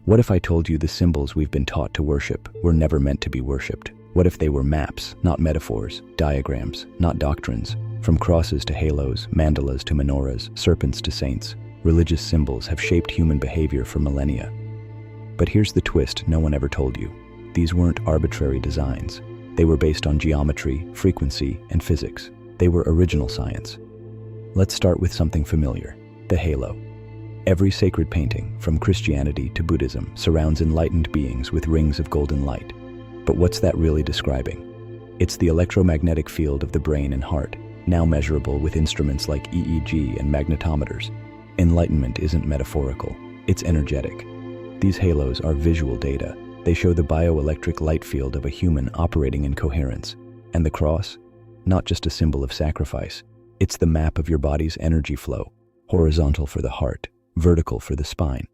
What if I told you the symbols we've been taught to worship were never meant to be worshipped? What if they were maps, not metaphors, diagrams, not doctrines? From crosses to halos, mandalas to menorahs, serpents to saints, religious symbols have shaped human behavior for millennia. But here's the twist no one ever told you. These weren't arbitrary designs. They were based on geometry, frequency, and physics. They were original science. Let's start with something familiar: the halo. Every sacred painting, from Christianity to Buddhism, surrounds enlightened beings with rings of golden light. But what's that really describing? It's the electromagnetic field of the brain and heart, now measurable with instruments like EEG and magnetometers. Enlightenment isn't metaphorical, it's energetic. These halos are visual data. They show the bioelectric light field of a human operating in coherence. And the cross? Not just a symbol of sacrifice. It's the map of your body's energy flow, horizontal for the heart, vertical for the spine.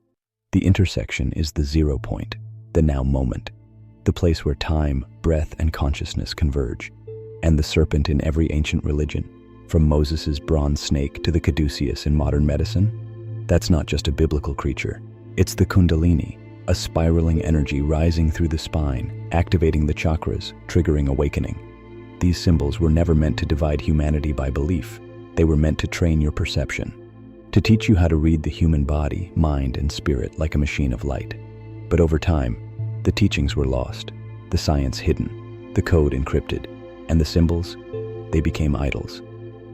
The intersection is the 0 point, the now moment, the place where time, breath, and consciousness converge. And the serpent in every ancient religion, from Moses's bronze snake to the caduceus in modern medicine, that's not just a biblical creature. It's the kundalini, a spiraling energy rising through the spine, activating the chakras, triggering awakening. These symbols were never meant to divide humanity by belief. They were meant to train your perception, to teach you how to read the human body, mind, and spirit like a machine of light. But over time, the teachings were lost, the science hidden, the code encrypted, and the symbols, they became idols.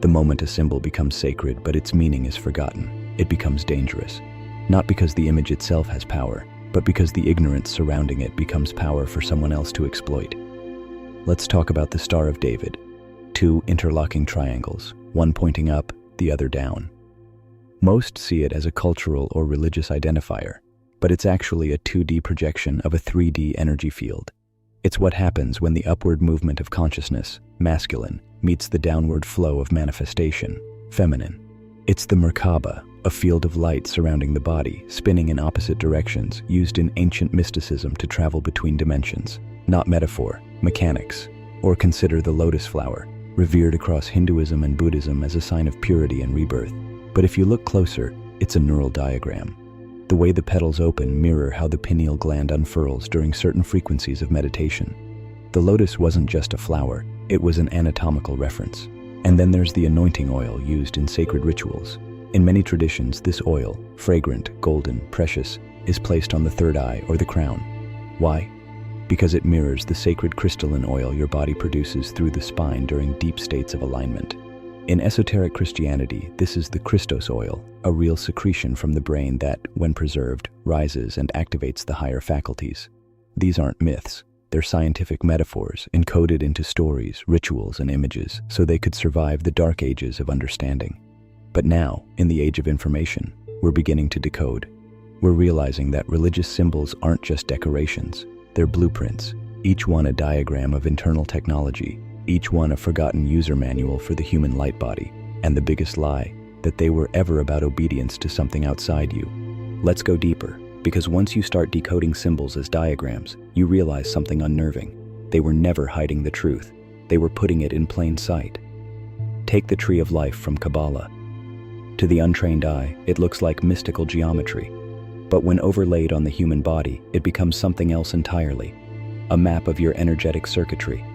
The moment a symbol becomes sacred but its meaning is forgotten, it becomes dangerous. Not because the image itself has power, but because the ignorance surrounding it becomes power for someone else to exploit. Let's talk about the Star of David. Two interlocking triangles, one pointing up, the other down. Most see it as a cultural or religious identifier, but it's actually a 2D projection of a 3D energy field. It's what happens when the upward movement of consciousness, masculine, meets the downward flow of manifestation, feminine. It's the Merkaba, a field of light surrounding the body, spinning in opposite directions, used in ancient mysticism to travel between dimensions. Not metaphor, mechanics. Or consider the lotus flower, revered across Hinduism and Buddhism as a sign of purity and rebirth. But if you look closer, it's a neural diagram. The way the petals open mirror how the pineal gland unfurls during certain frequencies of meditation. The lotus wasn't just a flower, it was an anatomical reference. And then there's the anointing oil used in sacred rituals. In many traditions, this oil, fragrant, golden, precious, is placed on the third eye or the crown. Why? Because it mirrors the sacred crystalline oil your body produces through the spine during deep states of alignment. In esoteric Christianity, this is the Christos oil, a real secretion from the brain that, when preserved, rises and activates the higher faculties. These aren't myths. They're scientific metaphors, encoded into stories, rituals, and images, so they could survive the dark ages of understanding. But now, in the age of information, we're beginning to decode. We're realizing that religious symbols aren't just decorations. They're blueprints, each one a diagram of internal technology, each one a forgotten user manual for the human light body, and the biggest lie, that they were ever about obedience to something outside you. Let's go deeper, because once you start decoding symbols as diagrams, you realize something unnerving. They were never hiding the truth. They were putting it in plain sight. Take the tree of life from Kabbalah. To the untrained eye, it looks like mystical geometry. But when overlaid on the human body, it becomes something else entirely. A map of your energetic circuitry.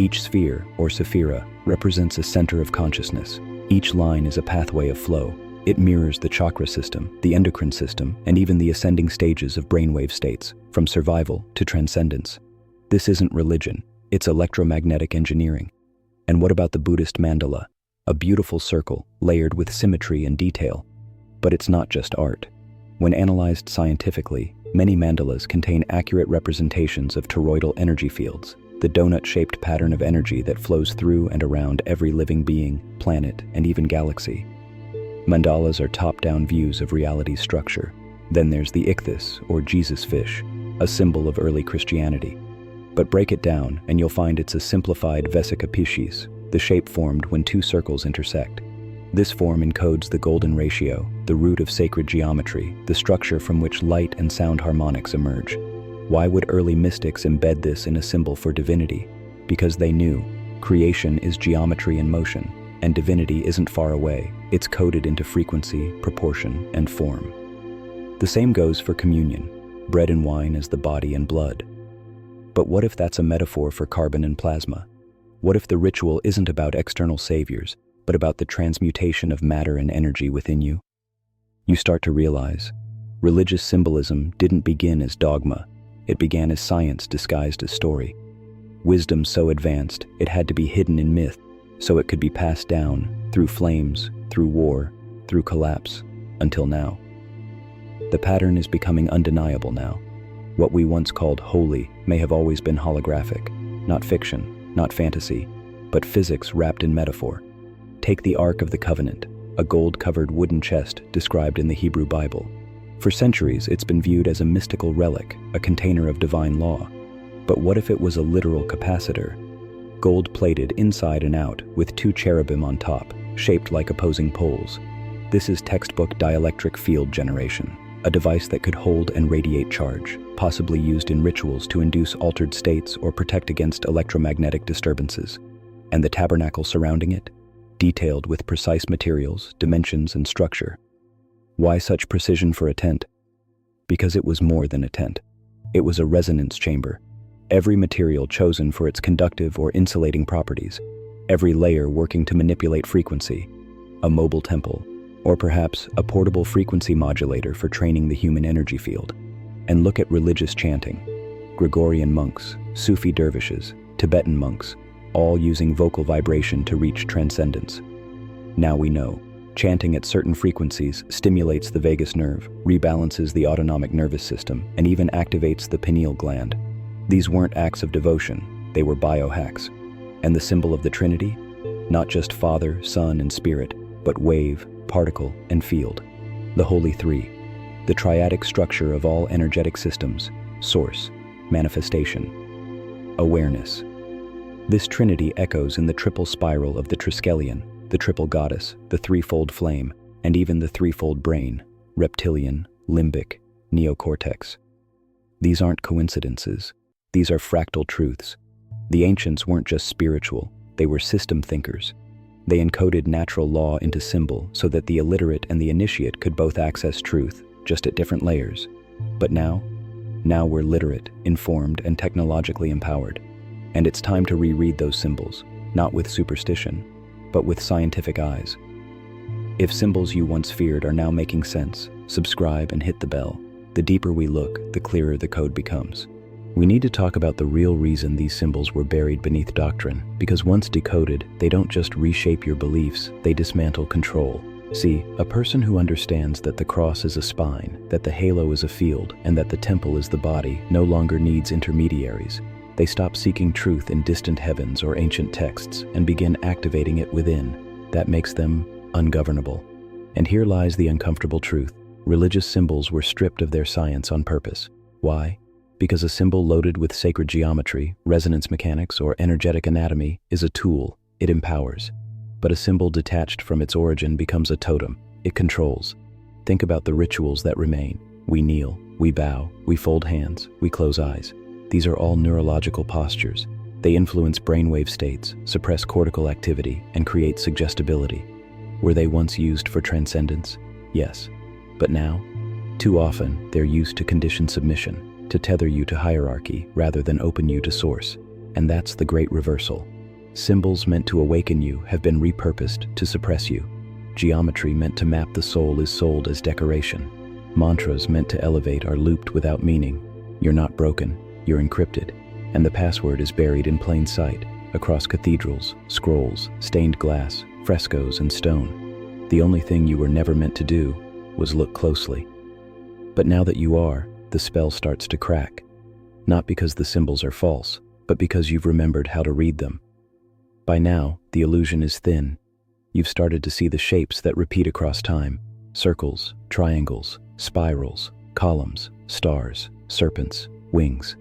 Each sphere, or sephira, represents a center of consciousness. Each line is a pathway of flow. It mirrors the chakra system, the endocrine system, and even the ascending stages of brainwave states, from survival to transcendence. This isn't religion, it's electromagnetic engineering. And what about the Buddhist mandala? A beautiful circle, layered with symmetry and detail. But it's not just art. When analyzed scientifically, many mandalas contain accurate representations of toroidal energy fields, the donut-shaped pattern of energy that flows through and around every living being, planet, and even galaxy. Mandalas are top-down views of reality's structure. Then there's the ichthys, or Jesus fish, a symbol of early Christianity. But break it down, and you'll find it's a simplified vesica piscis, the shape formed when two circles intersect. This form encodes the golden ratio, the root of sacred geometry, the structure from which light and sound harmonics emerge. Why would early mystics embed this in a symbol for divinity? Because they knew creation is geometry in motion, and divinity isn't far away. It's coded into frequency, proportion, and form. The same goes for communion. bread and wine as the body and blood. But what if that's a metaphor for carbon and plasma? What if the ritual isn't about external saviors, but about the transmutation of matter and energy within you? You start to realize, religious symbolism didn't begin as dogma. It began as science disguised as story. Wisdom so advanced, it had to be hidden in myth, so it could be passed down through flames, through war, through collapse, until now. The pattern is becoming undeniable now. What we once called holy may have always been holographic, not fiction, not fantasy, but physics wrapped in metaphor. Take the Ark of the Covenant, a gold-covered wooden chest described in the Hebrew Bible. For centuries, it's been viewed as a mystical relic, a container of divine law. But what if it was a literal capacitor? Gold-plated inside and out, with two cherubim on top, shaped like opposing poles. This is textbook dielectric field generation, a device that could hold and radiate charge, possibly used in rituals to induce altered states or protect against electromagnetic disturbances. And the tabernacle surrounding it? Detailed with precise materials, dimensions, and structure. Why such precision for a tent? Because it was more than a tent. It was a resonance chamber. Every material chosen for its conductive or insulating properties. Every layer working to manipulate frequency. A mobile temple, or perhaps a portable frequency modulator for training the human energy field. And look at religious chanting. Gregorian monks, Sufi dervishes, Tibetan monks, all using vocal vibration to reach transcendence. Now we know, chanting at certain frequencies stimulates the vagus nerve, rebalances the autonomic nervous system, and even activates the pineal gland. These weren't acts of devotion, they were biohacks. And the symbol of the Trinity? Not just Father, Son, and Spirit, but wave, particle, and field. The Holy Three, the triadic structure of all energetic systems: source, manifestation, awareness. This trinity echoes in the triple spiral of the Triskelion, the triple goddess, the threefold flame, and even the threefold brain: reptilian, limbic, neocortex. These aren't coincidences. These are fractal truths. The ancients weren't just spiritual, they were system thinkers. They encoded natural law into symbol so that the illiterate and the initiate could both access truth, just at different layers. But now we're literate, informed, and technologically empowered. And it's time to reread those symbols, not with superstition, but with scientific eyes. If symbols you once feared are now making sense, subscribe and hit the bell. The deeper we look, the clearer the code becomes. We need to talk about the real reason these symbols were buried beneath doctrine, because once decoded, they don't just reshape your beliefs, they dismantle control. See, a person who understands that the cross is a spine, that the halo is a field, and that the temple is the body no longer needs intermediaries. They stop seeking truth in distant heavens or ancient texts and begin activating it within. That makes them ungovernable. And here lies the uncomfortable truth. Religious symbols were stripped of their science on purpose. Why? Because a symbol loaded with sacred geometry, resonance mechanics, or energetic anatomy is a tool. It empowers. But a symbol detached from its origin becomes a totem. It controls. Think about the rituals that remain. We kneel, we bow, we fold hands, we close eyes. These are all neurological postures. They influence brainwave states, suppress cortical activity, and create suggestibility. Were they once used for transcendence? Yes. But now? Too often, they're used to condition submission, to tether you to hierarchy rather than open you to source. And that's the great reversal. Symbols meant to awaken you have been repurposed to suppress you. Geometry meant to map the soul is sold as decoration. Mantras meant to elevate are looped without meaning. You're not broken, you're encrypted. And the password is buried in plain sight, across cathedrals, scrolls, stained glass, frescoes, and stone. The only thing you were never meant to do was look closely. But now that you are, the spell starts to crack. Not because the symbols are false, but because you've remembered how to read them. By now, the illusion is thin. You've started to see the shapes that repeat across time: circles, triangles, spirals, columns, stars, serpents, wings.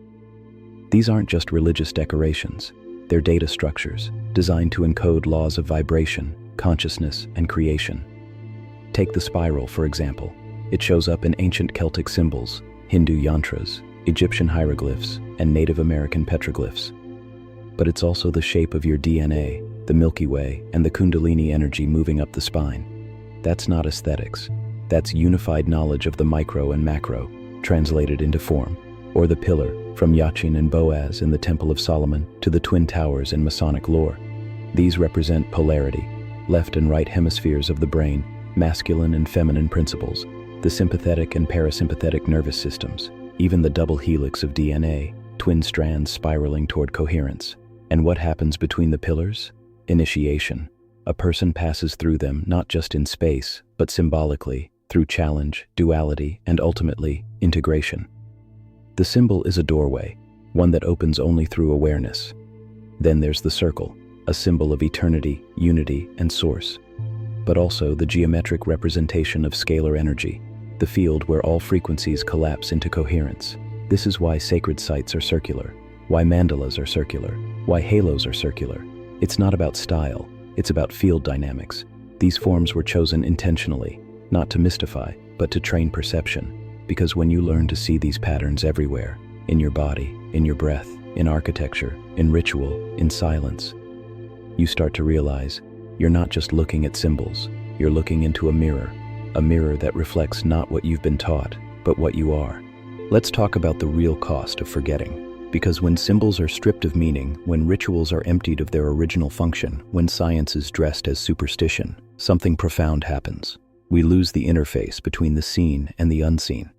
These aren't just religious decorations. They're data structures, designed to encode laws of vibration, consciousness, and creation. Take the spiral, for example. It shows up in ancient Celtic symbols, Hindu yantras, Egyptian hieroglyphs, and Native American petroglyphs. But it's also the shape of your DNA, the Milky Way, and the Kundalini energy moving up the spine. That's not aesthetics. That's unified knowledge of the micro and macro, translated into form, or the pillar, from Yachin and Boaz in the Temple of Solomon to the Twin Towers in Masonic lore. These represent polarity, left and right hemispheres of the brain, masculine and feminine principles, the sympathetic and parasympathetic nervous systems, even the double helix of DNA, twin strands spiraling toward coherence. And what happens between the pillars? Initiation. A person passes through them not just in space, but symbolically, through challenge, duality, and ultimately, integration. The symbol is a doorway, one that opens only through awareness. Then there's the circle, a symbol of eternity, unity, and source, but also the geometric representation of scalar energy, the field where all frequencies collapse into coherence. This is why sacred sites are circular, why mandalas are circular, why halos are circular. It's not about style, it's about field dynamics. These forms were chosen intentionally, not to mystify, but to train perception. Because when you learn to see these patterns everywhere, in your body, in your breath, in architecture, in ritual, in silence, you start to realize you're not just looking at symbols, you're looking into a mirror that reflects not what you've been taught, but what you are. Let's talk about the real cost of forgetting. Because when symbols are stripped of meaning, when rituals are emptied of their original function, when science is dressed as superstition, something profound happens. We lose the interface between the seen and the unseen.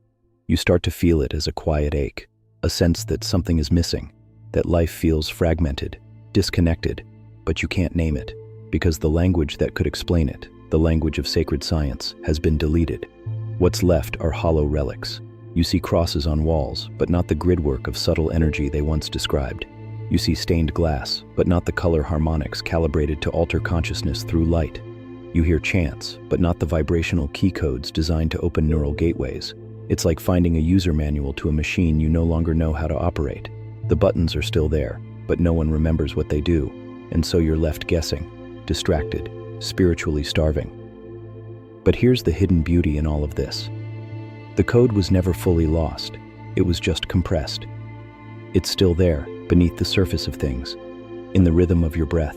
You start to feel it as a quiet ache, a sense that something is missing, that life feels fragmented, disconnected, but you can't name it, because the language that could explain it, the language of sacred science, has been deleted. What's left are hollow relics. You see crosses on walls, but not the gridwork of subtle energy they once described. You see stained glass, but not the color harmonics calibrated to alter consciousness through light. You hear chants, but not the vibrational key codes designed to open neural gateways. It's like finding a user manual to a machine you no longer know how to operate. The buttons are still there, but no one remembers what they do, and so you're left guessing, distracted, spiritually starving. But here's the hidden beauty in all of this. The code was never fully lost, it was just compressed. It's still there, beneath the surface of things, in the rhythm of your breath,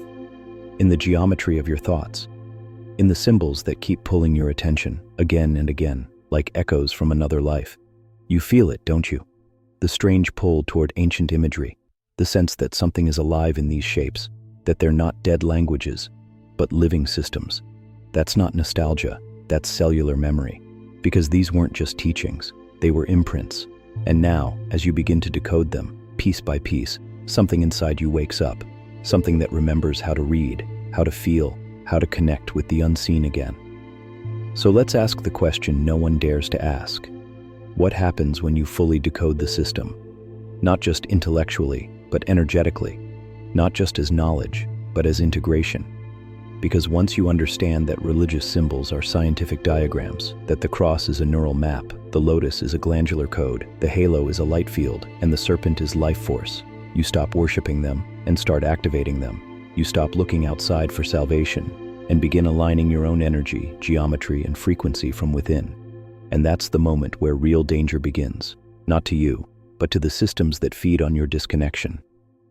in the geometry of your thoughts, in the symbols that keep pulling your attention again and again, like echoes from another life. You feel it, don't you? The strange pull toward ancient imagery, the sense that something is alive in these shapes, that they're not dead languages, but living systems. That's not nostalgia, that's cellular memory. Because these weren't just teachings, they were imprints. And now, as you begin to decode them, piece by piece, something inside you wakes up, something that remembers how to read, how to feel, how to connect with the unseen again. So let's ask the question no one dares to ask. What happens when you fully decode the system? Not just intellectually, but energetically. Not just as knowledge, but as integration. Because once you understand that religious symbols are scientific diagrams, that the cross is a neural map, the lotus is a glandular code, the halo is a light field, and the serpent is life force, you stop worshiping them and start activating them. You stop looking outside for salvation and begin aligning your own energy, geometry, and frequency from within. And that's the moment where real danger begins, not to you, but to the systems that feed on your disconnection.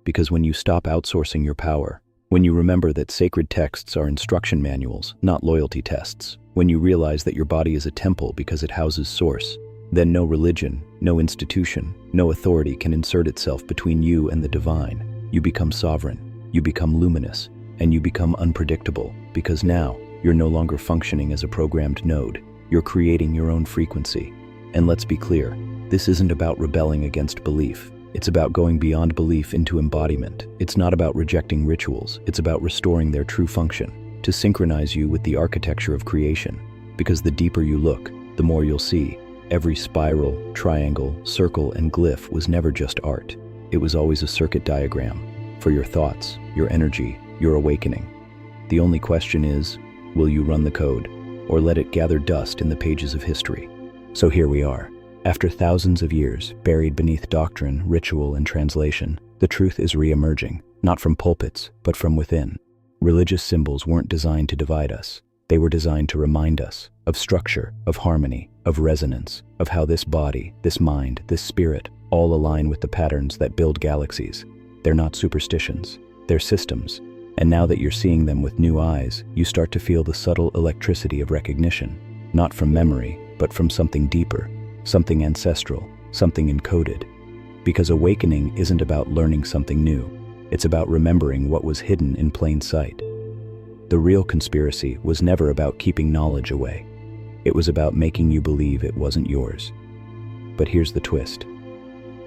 Because when you stop outsourcing your power, when you remember that sacred texts are instruction manuals, not loyalty tests, when you realize that your body is a temple because it houses source, then no religion, no institution, no authority can insert itself between you and the divine. You become sovereign, you become luminous, and you become unpredictable, because now you're no longer functioning as a programmed node. You're creating your own frequency. And let's be clear, this isn't about rebelling against belief. It's about going beyond belief into embodiment. It's not about rejecting rituals. It's about restoring their true function, to synchronize you with the architecture of creation. Because the deeper you look, the more you'll see. Every spiral, triangle, circle, and glyph was never just art. It was always a circuit diagram for your thoughts, your energy, your awakening. The only question is, will you run the code, or let it gather dust in the pages of history? So here we are. After thousands of years, buried beneath doctrine, ritual, and translation, the truth is re-emerging, not from pulpits, but from within. Religious symbols weren't designed to divide us. They were designed to remind us of structure, of harmony, of resonance, of how this body, this mind, this spirit, all align with the patterns that build galaxies. They're not superstitions, they're systems. And now that you're seeing them with new eyes, you start to feel the subtle electricity of recognition, not from memory, but from something deeper. something ancestral, something encoded. Because awakening isn't about learning something new, it's about remembering what was hidden in plain sight. The real conspiracy was never about keeping knowledge away. It was about making you believe it wasn't yours. But here's the twist.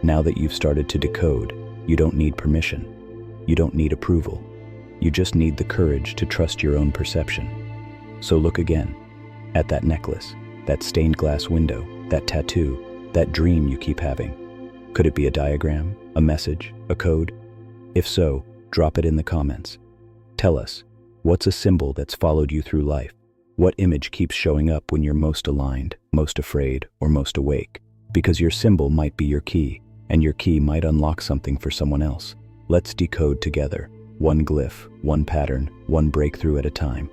Now that you've started to decode, you don't need permission. You don't need approval. You just need the courage to trust your own perception. So look again, at that necklace, that stained glass window, that tattoo, that dream you keep having. Could it be a diagram, a message, a code? If so, drop it in the comments. Tell us, what's a symbol that's followed you through life? What image keeps showing up when you're most aligned, most afraid, or most awake? Because your symbol might be your key, and your key might unlock something for someone else. Let's decode together, one glyph, one pattern, one breakthrough at a time.